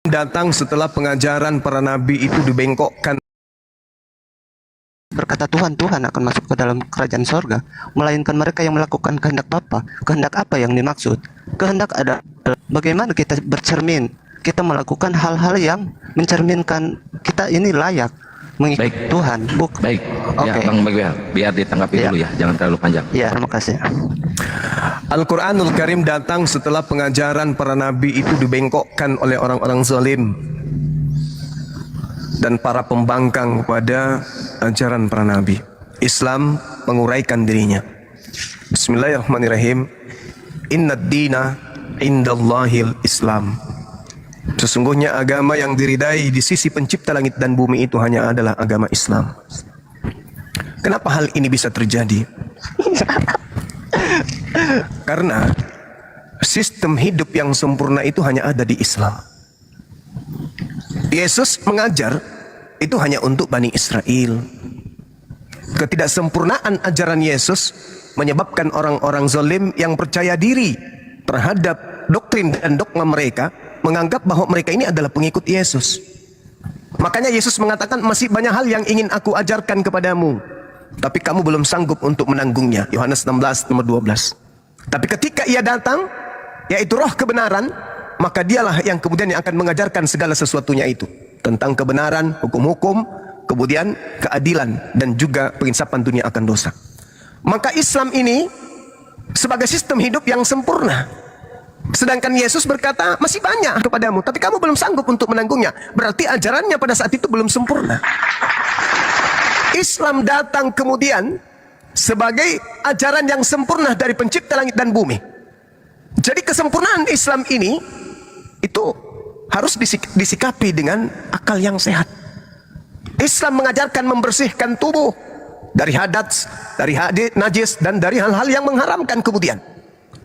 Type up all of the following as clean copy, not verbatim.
datang setelah pengajaran para nabi itu dibengkokkan. Berkata Tuhan, Tuhan akan masuk ke dalam kerajaan sorga, melainkan mereka yang melakukan kehendak Bapa. Kehendak apa yang dimaksud? Kehendak ada bagaimana kita bercermin, kita melakukan hal-hal yang mencerminkan kita ini layak mengikuti Tuhan. Baik, ya, Oke. Bang Bagwel, biar ditanggapi dulu ya, jangan terlalu panjang. Ya, terima kasih. Al-Quranul Karim datang setelah pengajaran para nabi itu dibengkokkan oleh orang-orang zalim dan para pembangkang kepada ajaran para nabi. Islam menguraikan dirinya. Bismillahirrahmanirrahim. Innad dina indallahil Islam. Sesungguhnya agama yang diridai di sisi pencipta langit dan bumi itu hanya adalah agama Islam. Kenapa hal ini bisa terjadi? Karena sistem hidup yang sempurna itu hanya ada di Islam. Yesus mengajar itu hanya untuk Bani Israel. Ketidaksempurnaan ajaran Yesus menyebabkan orang-orang zalim yang percaya diri terhadap doktrin dan dogma mereka menganggap bahwa mereka ini adalah pengikut Yesus. Makanya Yesus mengatakan, masih banyak hal yang ingin aku ajarkan kepadamu, tapi kamu belum sanggup untuk menanggungnya. Yohanes 16 nomor 12. Tapi ketika ia datang, yaitu roh kebenaran, maka dialah yang kemudian yang akan mengajarkan segala sesuatunya itu. Tentang kebenaran, hukum-hukum, kemudian keadilan, dan juga penginsapan dunia akan dosa. Maka Islam ini sebagai sistem hidup yang sempurna. Sedangkan Yesus berkata, masih banyak kepadamu, tapi kamu belum sanggup untuk menanggungnya. Berarti ajarannya pada saat itu belum sempurna. Islam datang kemudian sebagai ajaran yang sempurna dari pencipta langit dan bumi. Jadi kesempurnaan Islam ini itu harus disikapi dengan akal yang sehat. Islam mengajarkan membersihkan tubuh dari hadas, dari hadis, najis, dan dari hal-hal yang mengharamkan kemudian.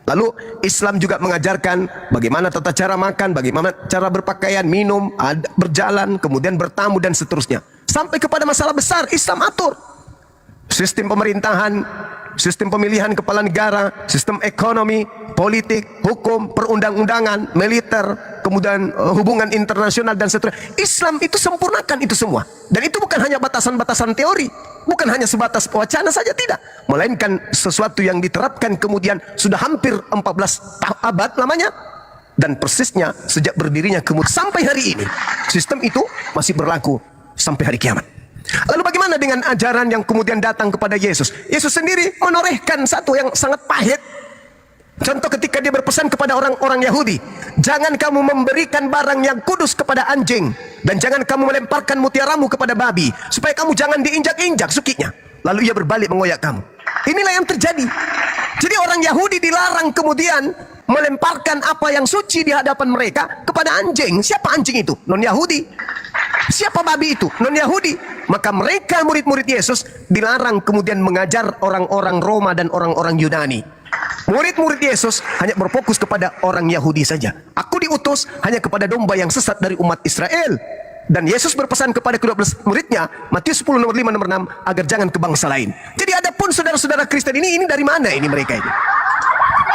Lalu Islam juga mengajarkan bagaimana tata cara makan, bagaimana cara berpakaian, minum, berjalan, kemudian bertamu dan seterusnya. Sampai kepada masalah besar Islam atur. Sistem pemerintahan, sistem pemilihan kepala negara, sistem ekonomi, politik, hukum, perundang-undangan, militer, kemudian hubungan internasional dan seterusnya. Islam itu sempurnakan itu semua. Dan itu bukan hanya batasan-batasan teori, bukan hanya sebatas wacana saja, tidak. Melainkan sesuatu yang diterapkan kemudian sudah hampir 14 abad lamanya. Dan persisnya sejak berdirinya kemudian sampai hari ini, sistem itu masih berlaku sampai hari kiamat. Lalu bagaimana dengan ajaran yang kemudian datang kepada Yesus? Yesus sendiri menorehkan satu yang sangat pahit. Contoh ketika dia berpesan kepada orang-orang Yahudi, jangan kamu memberikan barang yang kudus kepada anjing, dan jangan kamu melemparkan mutiaramu kepada babi, supaya kamu jangan diinjak-injak sukinya. Lalu ia berbalik mengoyak kamu. Inilah yang terjadi. Jadi orang Yahudi dilarang kemudian melemparkan apa yang suci di hadapan mereka kepada anjing. Siapa anjing itu? Non-Yahudi. Siapa babi itu? Non-Yahudi. Maka mereka murid-murid Yesus dilarang kemudian mengajar orang-orang Roma dan orang-orang Yunani. Murid-murid Yesus hanya berfokus kepada orang Yahudi saja. Aku diutus hanya kepada domba yang sesat dari umat Israel. Dan Yesus berpesan kepada ke-12 muridnya, Matius 10 nomor 5 nomor 6, agar jangan ke bangsa lain. Jadi adapun saudara-saudara Kristen ini dari mana ini mereka ini?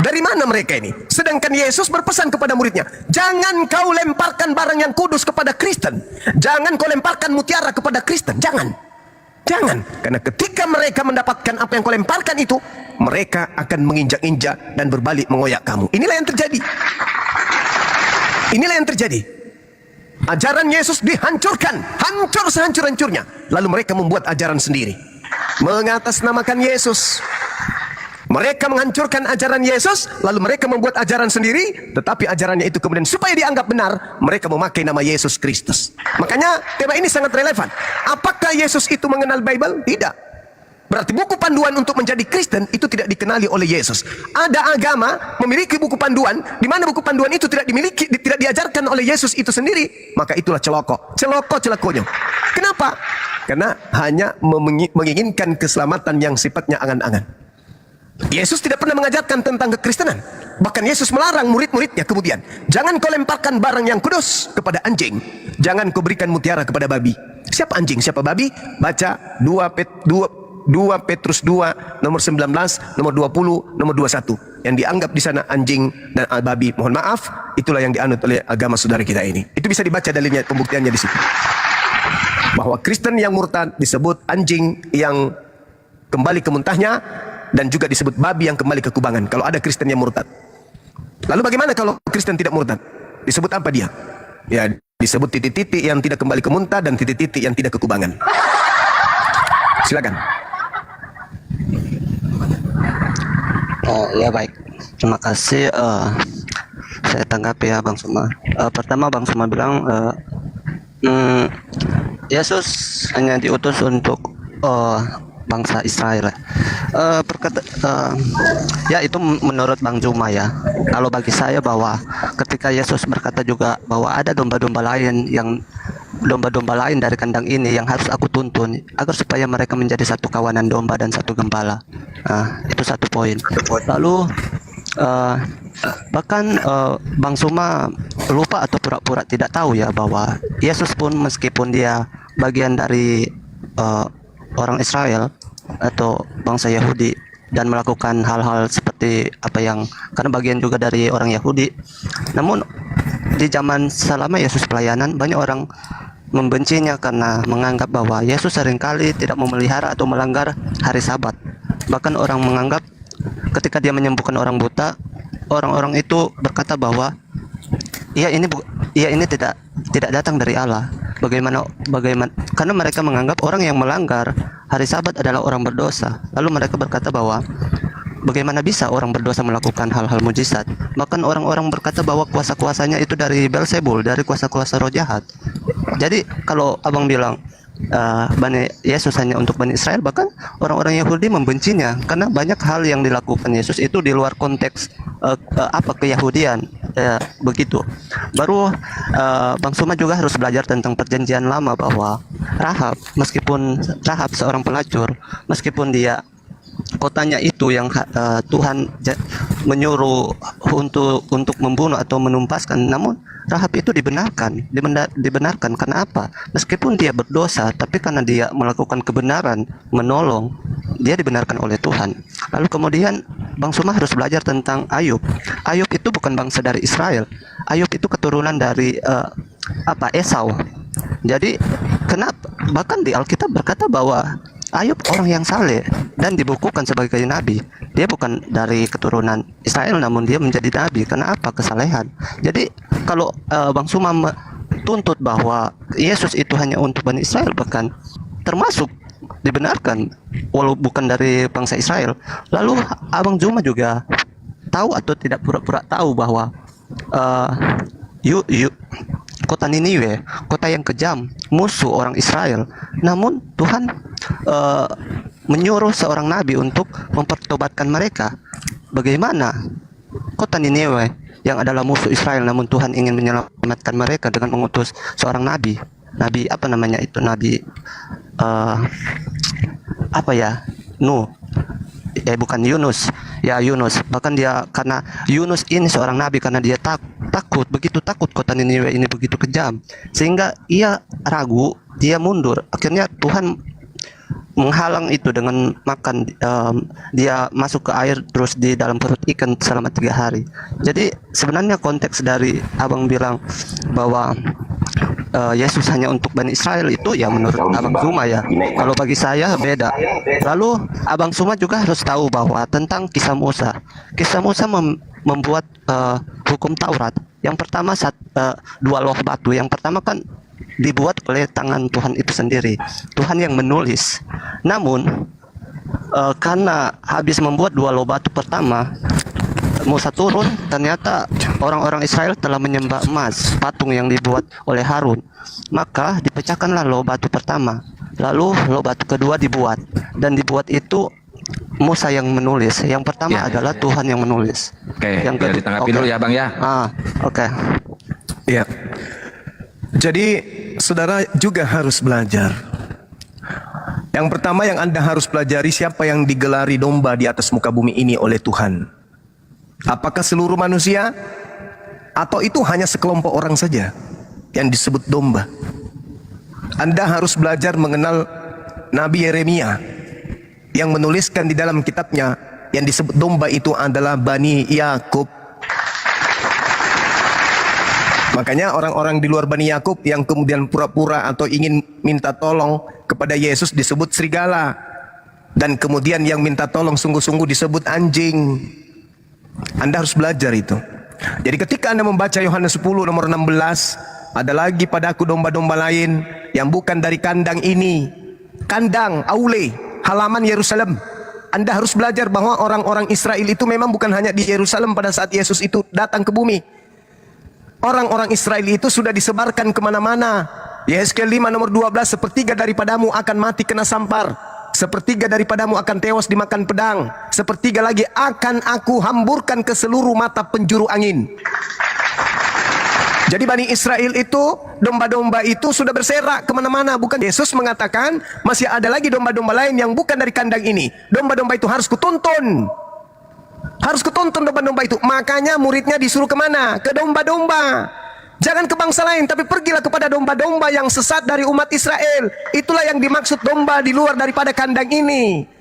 Dari mana mereka ini? Sedangkan Yesus berpesan kepada muridnya, jangan kau lemparkan barang yang kudus kepada Kristen. Jangan kau lemparkan mutiara kepada Kristen. Jangan. Jangan. Karena ketika mereka mendapatkan apa yang kau lemparkan itu, mereka akan menginjak-injak dan berbalik mengoyak kamu. Inilah yang terjadi. Inilah yang terjadi. Ajaran Yesus dihancurkan. Hancur sehancur-hancurnya. Lalu mereka membuat ajaran sendiri. Mengatasnamakan Yesus. Mereka menghancurkan ajaran Yesus, lalu mereka membuat ajaran sendiri, tetapi ajarannya itu kemudian supaya dianggap benar, mereka memakai nama Yesus Kristus. Makanya tema ini sangat relevan. Apakah Yesus itu mengenal Bible? Tidak. Berarti buku panduan untuk menjadi Kristen itu tidak dikenali oleh Yesus. Ada agama memiliki buku panduan, di mana buku panduan itu tidak dimiliki, tidak diajarkan oleh Yesus itu sendiri, maka itulah celoko. Celoko-celokonya. Kenapa? Karena hanya menginginkan keselamatan yang sifatnya angan-angan. Yesus tidak pernah mengajarkan tentang kekristenan. Bahkan Yesus melarang murid-muridnya kemudian, jangan kau lemparkan barang yang kudus kepada anjing, jangan kau berikan mutiara kepada babi. Siapa anjing, siapa babi? Baca 2 2 Petrus 2 nomor 19, nomor 20, nomor 21. Yang dianggap di sana anjing dan babi, mohon maaf, itulah yang dianut oleh agama saudara kita ini. Itu bisa dibaca dalilnya, pembuktiannya di situ. Bahwa Kristen yang murtad disebut anjing yang kembali ke muntahnya, dan juga disebut babi yang kembali ke kubangan kalau ada Kristen yang murtad. Lalu bagaimana kalau Kristen tidak murtad? Disebut apa dia? Ya, disebut titik-titik yang tidak kembali ke muntah dan titik-titik yang tidak ke kubangan. Silakan. Ya baik, terima kasih. Saya tanggapi ya Bang Suma. Pertama Bang Suma bilang Yesus hanya diutus untuk bangsa Israel. Ya itu menurut Bang Zuma ya. Kalau bagi saya bahwa ketika Yesus berkata juga bahwa ada domba-domba lain dari kandang ini yang harus aku tuntun agar supaya mereka menjadi satu kawanan domba dan satu gembala. Itu satu poin. Lalu bahkan Bang Suma lupa atau pura-pura tidak tahu ya bahwa Yesus pun meskipun dia bagian dari orang Israel atau bangsa Yahudi dan melakukan hal-hal seperti apa yang karena bagian juga dari orang Yahudi, namun di zaman selama Yesus pelayanan banyak orang membencinya karena menganggap bahwa Yesus seringkali tidak memelihara atau melanggar hari Sabat. Bahkan orang menganggap ketika dia menyembuhkan orang buta, orang-orang itu berkata bahwa ia ini tidak datang dari Allah. Bagaimana karena mereka menganggap orang yang melanggar hari Sabat adalah orang berdosa. Lalu mereka berkata bahwa bagaimana bisa orang berdosa melakukan hal-hal mujizat? Bahkan orang-orang berkata bahwa kuasa-kuasanya itu dari Beelzebul, dari kuasa-kuasa roh jahat. Jadi kalau abang bilang Bani Yesus hanya untuk Bani Israel, bahkan orang-orang Yahudi membencinya karena banyak hal yang dilakukan Yesus itu di luar konteks keyahudian, begitu. Baru Bang Suma juga harus belajar tentang perjanjian lama bahwa meskipun Rahab seorang pelacur, meskipun dia kotanya itu yang Tuhan menyuruh untuk membunuh atau menumpaskan, namun Rahab itu dibenarkan karena apa? Meskipun dia berdosa, tapi karena dia melakukan kebenaran, menolong, dia dibenarkan oleh Tuhan. Lalu kemudian Bang Suma harus belajar tentang Ayub. Ayub itu bukan bangsa dari Israel. Ayub itu keturunan dari Esau. Jadi kenapa? Bahkan di Alkitab berkata bahwa Ayub orang yang saleh dan dibukukan sebagai nabi. Dia bukan dari keturunan Israel, namun dia menjadi nabi. Karena apa? Kesalehan. Jadi kalau Bang Suma tuntut bahwa Yesus itu hanya untuk Bani Israel, bahkan termasuk dibenarkan walau bukan dari bangsa Israel. Lalu Abang Zuma juga tahu atau tidak pura-pura tahu bahwa kota Niniwe, kota yang kejam, musuh orang Israel. Namun Tuhan menyuruh seorang nabi untuk mempertobatkan mereka. Bagaimana kota Niniwe yang adalah musuh Israel, namun Tuhan ingin menyelamatkan mereka dengan mengutus seorang nabi. Nabi apa namanya itu? Nabi Nuh. Bukan Yunus. Ya Yunus. Bahkan dia karena Yunus ini seorang nabi karena dia takut, begitu takut kota Niniwe ini begitu kejam, sehingga ia ragu, dia mundur. Akhirnya Tuhan menghalang itu dengan makan, dia masuk ke air terus di dalam perut ikan selama 3 hari. Jadi sebenarnya konteks dari abang bilang bahwa Yesus hanya untuk Bani Israel itu ya menurut Abang Zuma ya. Kalau bagi saya beda. Lalu Abang Zuma juga harus tahu bahwa tentang kisah Musa. Kisah Musa membuat hukum Taurat. Yang pertama 2 loh batu. Yang pertama kan dibuat oleh tangan Tuhan itu sendiri. Tuhan yang menulis. Namun karena habis membuat 2 loh batu pertama, Musa turun, ternyata orang-orang Israel telah menyembah emas, patung yang dibuat oleh Harun. Maka dipecahkanlah loh batu pertama. Lalu loh batu kedua dibuat, dan dibuat itu Musa yang menulis. Yang pertama adalah Tuhan yang menulis. Oke, yang kedua ditanggapi dulu ya Bang ya. Oke. Ya. Jadi saudara juga harus belajar. Yang pertama yang Anda harus pelajari, siapa yang digelari domba di atas muka bumi ini oleh Tuhan. Apakah seluruh manusia atau itu hanya sekelompok orang saja yang disebut domba? Anda harus belajar mengenal Nabi Yeremia. yang menuliskan di dalam kitabnya yang disebut domba itu adalah Bani Yakub. Makanya orang-orang di luar Bani Yakub yang kemudian pura-pura atau ingin minta tolong kepada Yesus disebut serigala. Dan kemudian yang minta tolong sungguh-sungguh disebut anjing. Anda harus belajar itu. Jadi ketika Anda membaca Yohanes 10 nomor 16, ada lagi padaku domba-domba lain yang bukan dari kandang ini. Kandang, aule, halaman Yerusalem. Anda harus belajar bahwa orang-orang Israel itu memang bukan hanya di Yerusalem pada saat Yesus itu datang ke bumi. Orang-orang Israel itu sudah disebarkan kemana-mana. Yehezkiel 5 nomor 12, sepertiga daripadamu akan mati kena sampar, sepertiga daripadamu akan tewas dimakan pedang, sepertiga lagi akan aku hamburkan ke seluruh mata penjuru angin. Jadi Bani Israel itu, domba-domba itu sudah berserak kemana-mana. Bukan, Yesus mengatakan masih ada lagi domba-domba lain yang bukan dari kandang ini. Domba-domba itu harus kutuntun. Harus kutuntun domba-domba itu. Makanya muridnya disuruh kemana? Ke domba-domba. Jangan ke bangsa lain, tapi pergilah kepada domba-domba yang sesat dari umat Israel. Itulah yang dimaksud domba di luar daripada kandang ini.